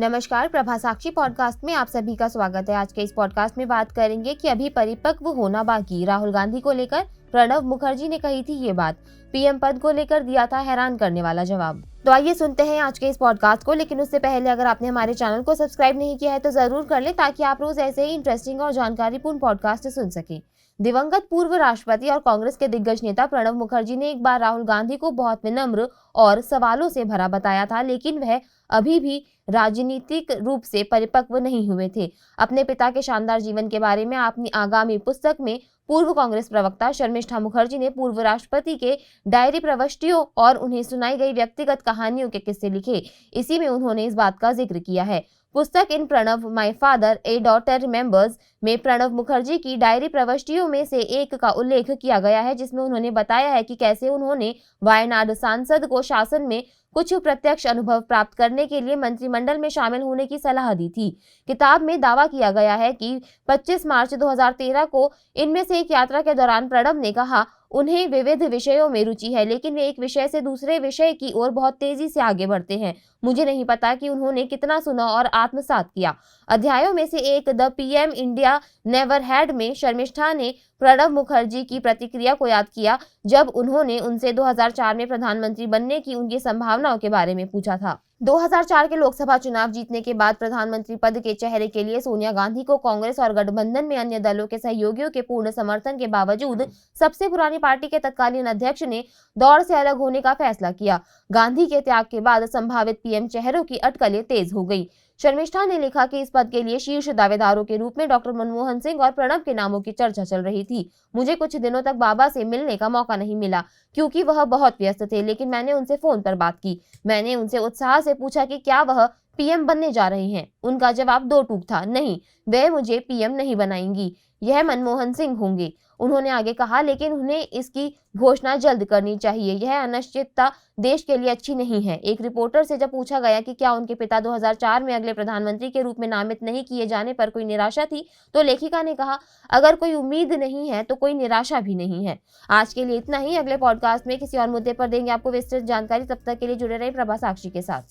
नमस्कार, प्रभा साक्षी पॉडकास्ट में आप सभी का स्वागत है। आज के इस पॉडकास्ट में बात करेंगे कि अभी परिपक्व होना बाकी। राहुल गांधी को लेकर प्रणब मुखर्जी ने कही थी ये बात। पीएम पद को लेकर दिया था हैरान करने वाला जवाब। तो आइए सुनते हैं आज के इस पॉडकास्ट को। लेकिन उससे पहले अगर आपने हमारे चैनल को सब्सक्राइब नहीं किया है तो जरूर कर लें, ताकि आप रोज ऐसे ही इंटरेस्टिंग और जानकारीपूर्ण पॉडकास्ट सुन सकें। दिवंगत पूर्व राष्ट्रपति और कांग्रेस के दिग्गज नेता प्रणब मुखर्जी ने एक बार राहुल गांधी को बहुत विनम्र और सवालों से भरा बताया था, लेकिन वह अभी भी राजनीतिक रूप से परिपक्व नहीं हुए थे। अपने पिता के शानदार जीवन के बारे में अपनी आगामी पुस्तक में पूर्व कांग्रेस प्रवक्ता शर्मिष्ठा मुखर्जी ने पूर्व राष्ट्रपति के डायरी प्रविष्टियों और उन्हें सुनाई गई व्यक्तिगत कहानियों के किस्से लिखे। इसी में उन्होंने इस बात का जिक्र किया है। पुस्तक in Pranab my father a daughter remembers में प्रणब मुखर्जी की डायरी प्रविष्टियों में से एक का उल्लेख किया गया है, जिसमें उन्होंने बताया है कि कैसे उन्होंने वायनाड सांसद को शासन में कुछ प्रत्यक्ष अनुभव प्राप्त करने के लिए मंत्रिमंडल में शामिल होने की सलाह दी थी। किताब में दावा किया गया है कि 25 मार्च 2013 को इनमें से एक यात्रा के दौरान प्रणब ने कहा उन्हें विविध विषयों में रुचि है, लेकिन वे एक विषय से दूसरे विषय की ओर बहुत तेजी से आगे बढ़ते हैं। मुझे नहीं पता कि उन्होंने कितना सुना और आत्मसात किया। अध्यायों में से एक the PM India never had में शर्मिष्ठा ने प्रणब मुखर्जी की प्रतिक्रिया को याद किया, जब उन्होंने उनसे 2004 में प्रधानमंत्री बनने की उनकी संभावनाओं के बारे में पूछा था। 2004 के लोकसभा चुनाव जीतने के बाद प्रधानमंत्री पद के चेहरे के लिए सोनिया गांधी को कांग्रेस और गठबंधन में अन्य दलों के सहयोगियों के पूर्ण समर्थन के बावजूद सबसे पुरानी पार्टी के तत्कालीन अध्यक्ष ने दौड़ से अलग होने का फैसला किया। गांधी के त्याग के बाद संभावित पीएम चेहरों की अटकलें तेज हो गई। शर्मिष्ठा ने लिखा कि इस पद के लिए शीर्ष दावेदारों के रूप में डॉक्टर मनमोहन सिंह और प्रणब के नामों की चर्चा चल रही थी। मुझे कुछ दिनों तक बाबा से मिलने का मौका नहीं मिला क्योंकि वह बहुत व्यस्त थे, लेकिन मैंने उनसे फोन पर बात की। मैंने उनसे उत्साह से पूछा कि क्या वह पीएम बनने जा रहे हैं। उनका जवाब दो टूक था, नहीं, वे मुझे पीएम नहीं बनाएंगी, यह मनमोहन सिंह होंगे। उन्होंने आगे कहा, लेकिन उन्हें इसकी घोषणा जल्द करनी चाहिए, यह अनिश्चितता देश के लिए अच्छी नहीं है। एक रिपोर्टर से जब पूछा गया कि क्या उनके पिता 2004 में अगले प्रधानमंत्री के रूप में नामित नहीं किए जाने पर कोई निराशा थी, तो लेखिका ने कहा, अगर कोई उम्मीद नहीं है तो कोई निराशा भी नहीं है। आज के लिए इतना ही। अगले पॉडकास्ट में किसी और मुद्दे पर देंगे आपको विस्तृत जानकारी। तब तक के लिए जुड़े रहे प्रभा साक्षी के साथ।